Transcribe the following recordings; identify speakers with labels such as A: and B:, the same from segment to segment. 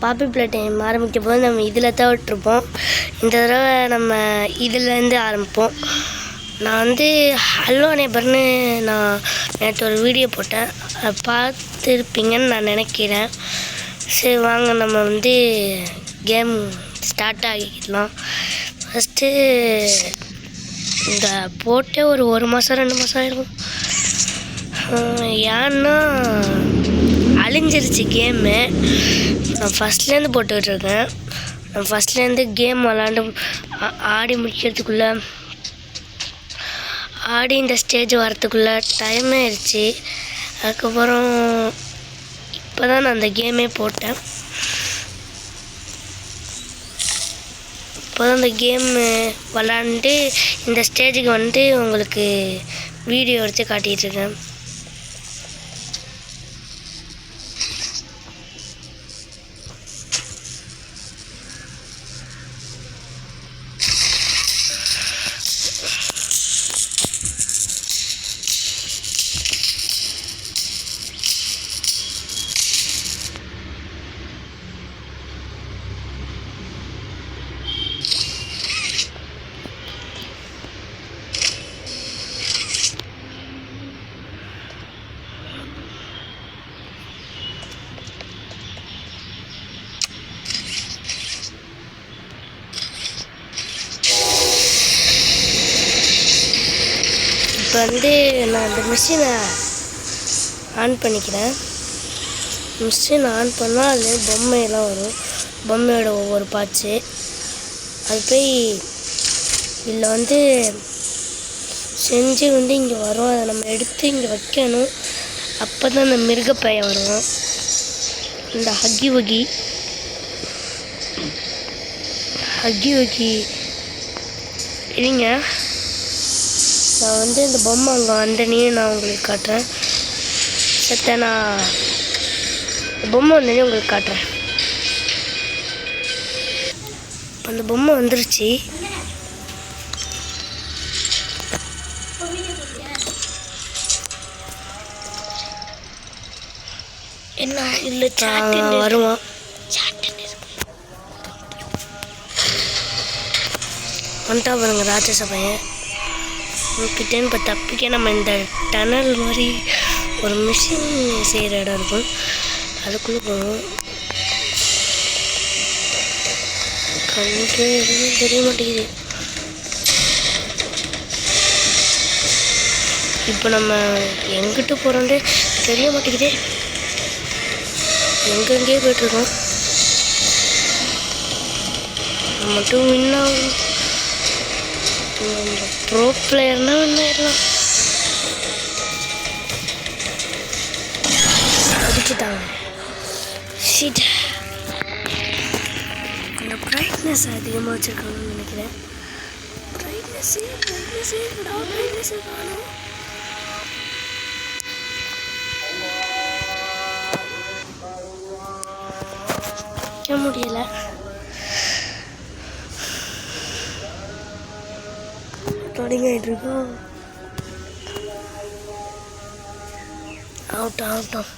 A: பாப்பி play time ஆரம்பிக்க போது நம்ம இதில் தான் விட்டுருப்போம். இந்த தடவை நம்ம இதிலேருந்து ஆரம்பிப்போம். நான் ஹலோ நேபர்னு நான் நேற்று ஒரு வீடியோ போட்டேன், அதை பார்த்துருப்பீங்கன்னு நான் நினைக்கிறேன். சரி வாங்க நம்ம கேம் ஸ்டார்ட் ஆகிக்கலாம். ஃபஸ்ட்டு இந்த போட்டே ஒரு மாதம் 2 மாதம் ஆகிருக்கும். ஏன்னா அழிஞ்சிருச்சு கேமு. நான் ஃபஸ்ட்லேருந்து போட்டுக்கிட்டுருக்கேன். நான் ஃபஸ்ட்லேருந்து கேம் விளாண்டு ஆடி முடிக்கிறதுக்குள்ளே ஆடி இந்த ஸ்டேஜ் வரத்துக்குள்ளே டைம் ஆயிடுச்சு. அதுக்கப்புறம் இப்போ தான் நான் அந்த கேமே போட்டேன். இப்போ தான் அந்த கேம் விளாண்டு இந்த ஸ்டேஜுக்கு உங்களுக்கு வீடியோ எடுத்து காட்டிகிட்ருக்கேன். இப்போ நான் இந்த மிஷினை ஆன் பண்ணிக்கிறேன். மிஷின் ஆன் பண்ணால் அது பொம்மையெல்லாம் வரும். பொம்மையோட ஒவ்வொரு பார்ட்ஸு அது போய் இதில் செஞ்சு இங்கே வரும். அதை நம்ம எடுத்து இங்கே வைக்கணும். அப்போ தான் அந்த மிருகப்பைய வரும். இந்த ஹக்கி வகி இல்லைங்க. நான் இந்த பொம்மை அங்கே வந்தனே நான் உங்களுக்கு காட்டுறேன். நான் பொம்மை வந்தனே உங்களுக்கு காட்டுறேன். இப்போ அந்த பொம்மை வந்துருச்சு. என்ன இல்லை வருவான். வந்துட்டா பாருங்க ராட்சச பையன். உங்ககிட்டேன்னு இப்போ தப்பிக்க நம்ம இந்த டனல் மாதிரி ஒரு மிஷின் செய்கிற இடம் இருக்கும், அதுக்குள்ளே போகணும். கண்ணுக்கு எதுவும் தெரிய மாட்டேங்குது. இப்போ நம்ம எங்கிட்ட போகிறோன்ட்டு தெரிய மாட்டேங்குதே. எங்கெங்கேயே போய்ட்டுருக்கோம். மட்டும் இன்னும் ப்ரோ பிளேயர்னா ஆயிடலாம். அடிச்சுட்டாங்க. ஷீட் கொஞ்சம் பிரைட்னஸ் அதிகமாக வச்சுருக்காங்கன்னு நினைக்கிறேன். பிரைட்னஸ் காணும். வைக்க முடியலை. தொடங்கிட்டுருக்கோம். ஆகட்டும்.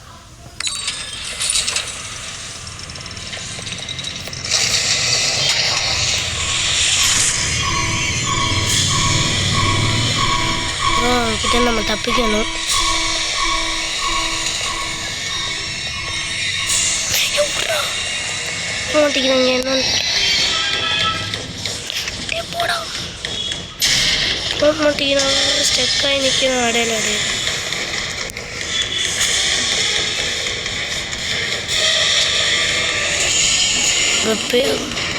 A: கிட்ட நம்ம தப்பிக்கணும். மாட்டிக்கிறாங்க என்ன போக மாட்டேங்கிறாங்க. ஸ்டெக்காகி நிற்கிறோம். அடையில போயிட்டா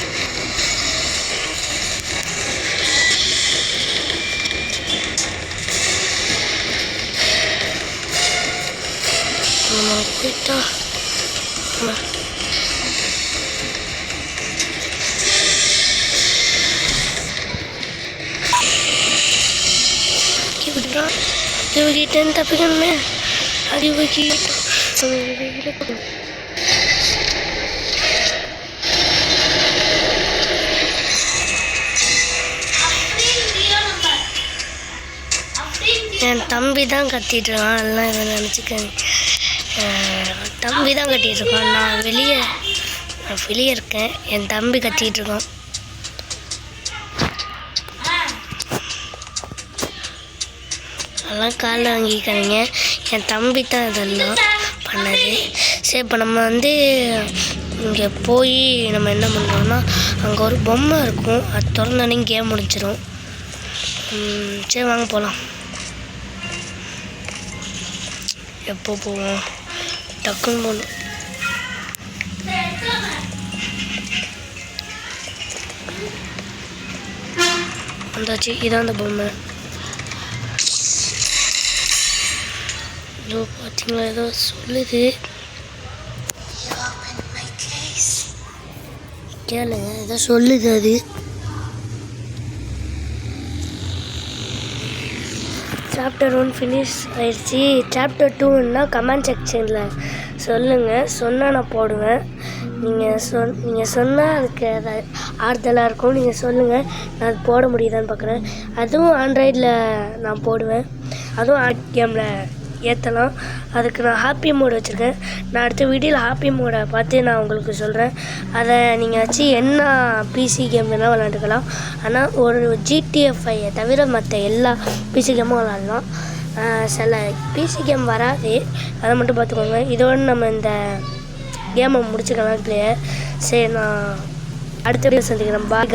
A: கிட்டேன்னு தப்பிக்கணுமே. என் தம்பி தான் கத்திட்டு இருக்கான். அதெல்லாம் இதை நினச்சிக்க. தம்பி தான் கட்டிகிட்டு இருக்கான். நான் வெளியே நான் வெளியே இருக்கேன். என் தம்பி கத்திக்கிட்டு இருக்கான். அதெல்லாம் காலில் வாங்கிக்காதீங்க. என் தம்பி தான் இதெல்லாம் பண்ணது. சரி, இப்போ நம்ம வந்து இங்கே போய் நம்ம என்ன பண்ணுறோம்னா, அங்கே ஒரு பொம்மை இருக்கும். அது திறந்தோடனே கேம் முடிச்சிடும். சரி, வாங்க போகலாம். எப்போ போவோம்? டக்குன்னு போகணும். வந்தாச்சு. இதான் அந்த பொம்மை. ஏதோ பார்த்தீங்களா, ஏதோ சொல்லுது. கேளுங்க, ஏதோ சொல்லுது. அது சாப்டர் 1 ஃபினிஷ் ஆயிடுச்சு. சாப்டர் 2ன்னா கமெண்ட் செக்ஷனில் சொல்லுங்கள். சொன்னால் நான் போடுவேன். நீங்கள் சொன்னால் அதுக்கு ஆறுதலாக இருக்கும். நீங்கள் சொல்லுங்கள், நான் அது போட முடியுதான்னு பார்க்குறேன். அதுவும் ஆண்ட்ராய்டில் நான் போடுவேன். அதுவும் கேமில் ஏற்றலாம். அதுக்கு நான் ஹாப்பி மோடு வச்சுருக்கேன். நான் அடுத்த வீடியோவில் ஹாப்பி மோடை பார்த்து நான் உங்களுக்கு சொல்கிறேன். அதை நீங்கள் வச்சு என்ன பிசி கேம் வேணால் விளாண்டுக்கலாம். ஆனால் ஒரு GTA5 தவிர மற்ற எல்லா பிசி கேமும் விளாட்லாம். சில பிசி கேம் வராது, அதை மட்டும் பார்த்துக்கோங்க. இதோடு நம்ம இந்த கேமை முடிச்சுக்கலாம் பிளேயர். சரி, நான் அடுத்த வீடியோ சந்திக்கிறேன். பாய்.